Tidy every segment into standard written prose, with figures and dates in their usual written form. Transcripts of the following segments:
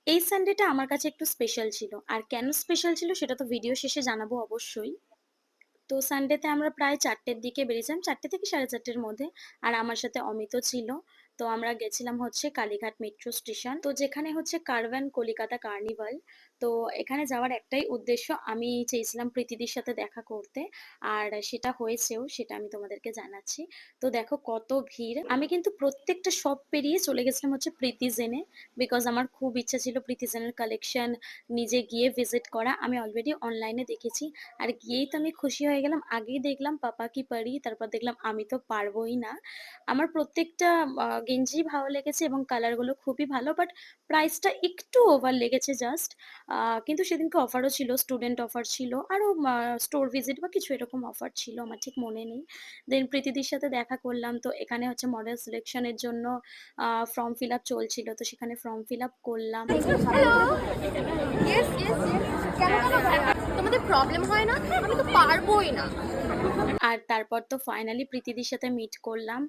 এই সানডেটা আমার কাছে একটু স্পেশাল ছিল। আর কেন স্পেশাল ছিল সেটা তো ভিডিও শেষে জানাবো অবশ্যই। তো সানডেতে আমরা প্রায় ৪ঃ০০ র দিকে বেরিয়েছিলাম, ৪ঃ০০ থেকে ৪ঃ৩০ র মধ্যে। আর আমার সাথে অমিতও ছিল। তো আমরা গেছিলাম হচ্ছে কালীঘাট মেট্রো স্টেশন। তো যেখানে হচ্ছে কারভান কলিকাতা কার্নিভাল। তো এখানে যাওয়ার একটাই উদ্দেশ্য, আমি চেয়েছিলাম প্রীতিদির সাথে দেখা করতে। আর সেটা হয়েছেও, সেটা আমি তোমাদেরকে জানাচ্ছি। তো দেখো কত ভিড়। আমি কিন্তু প্রত্যেকটা শপ পেরিয়ে চলে গেছিলাম হচ্ছে প্রীতিজেনে। বিকজ আমার খুব ইচ্ছা ছিল প্রীতিজেনের কালেকশন নিজে গিয়ে ভিজিট করা। আমি অলরেডি অনলাইনে দেখেছি। আর গিয়েই তো আমি খুশি হয়ে গেলাম। আগেই দেখলাম পাপা কি পারি, তারপর দেখলাম আমি তো পারবোই না। আমার প্রত্যেকটা গেঞ্জি ভালো লেগেছে এবং কালারগুলো খুবই ভালো। বাট প্রাইসটা একটু ওভার লেগেছে জাস্ট। কিন্তু সেদিনকে অফারও ছিল, স্টুডেন্ট অফার ছিল। আরো স্টোর ভিজিট বা কিছু এরকম অফার ছিল, আমার ঠিক মনে নেই। দেন প্রীতিদির সাথে দেখা করলাম। তো এখানে হচ্ছে মডেল সিলেকশন এর জন্য ফর্ম ফিল আপ চলছিল। তো সেখানে ফর্ম ফিল আপ করলাম। হ্যালো। Yes yes yes. কেন তোমাদের প্রবলেম হয় না? আমি তো পারবোই না। আর তারপর তো ফাইনালি প্রীতিদির সাথে মিট করলাম।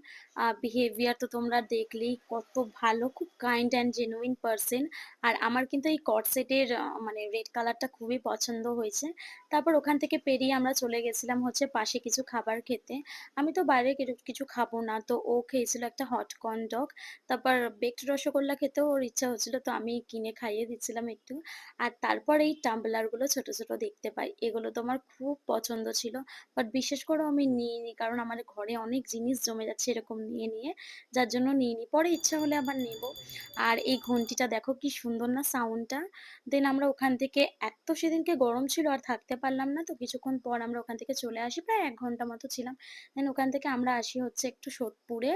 বিহেভিয়ার তো তোমরা দেখলেই, কত ভালো, খুব কাইন্ড অ্যান্ড জেনুইন পারসন। আর আমার কিন্তু এই কট সেটের মানে রেড কালারটা খুবই পছন্দ হয়েছে। তারপর ওখান থেকে পেরিয়ে আমরা চলে গেছিলাম হচ্ছে পাশে কিছু খাবার খেতে। আমি তো বাইরে কিছু খাবো না, তো ও খেয়েছিল একটা হট কর্ন ডগ। তারপর বেকড রসগোল্লা খেতেও ওর ইচ্ছা হচ্ছিল, তো আমি কিনে খাইয়ে দিচ্ছিলাম একটু। আর তারপর এই টাম্বলারগুলো ছোট ছোট দেখতে পাই, এগুলো তো আমার খুব পছন্দ ছিল। বাট বিশেষ করেও আমি নিইনি, কারণ আমার ঘরে অনেক জিনিস জমে যাচ্ছে এরকম নিয়ে নিয়ে, যার জন্য নিইনি। পরে ইচ্ছা হলে আবার নেব। আর এই ঘন্টিটা দেখো কি সুন্দর না সাউন্ডটা। দেন আমরা ওখান থেকে, এত সেদিনকে গরম ছিল আর থাকতে পারলাম না, তো কিছুক্ষণ পর আমরা ওখান থেকে চলে আসি, প্রায় ১ ঘন্টা মতো ছিলাম। দেন ওখান থেকে আমরা আসি হচ্ছে একটু সোদপুরে।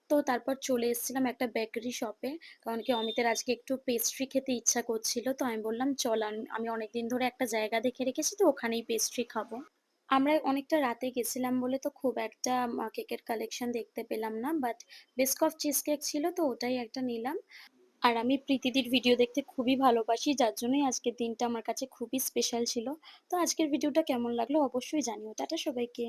তো তারপর চলে এসেছিলাম একটা বেকারি শপে, কারণ কি অমিতের আজকে একটু পেস্ট্রি খেতে ইচ্ছা করছিল। তো আমি বললাম চল, আমি অনেকদিন ধরে একটা জায়গা দেখে রেখেছি, তো ওখানেই পেস্ট্রি খাবো। আমরা অনেকটা রাতে গেছিলাম বলে তো খুব একটা কেকের কালেকশন দেখতে পেলাম না, বাট বিস্কফ চিজ কেক ছিল, তো ওটাই একটা নিলাম। আর আমি প্রীতিদির ভিডিও দেখতে খুবই ভালোবাসি, যার জন্যই আজকের দিনটা আমার কাছে খুবই স্পেশাল ছিল। তো আজকের ভিডিওটা কেমন লাগলো অবশ্যই জানিও। টাটা সবাইকে।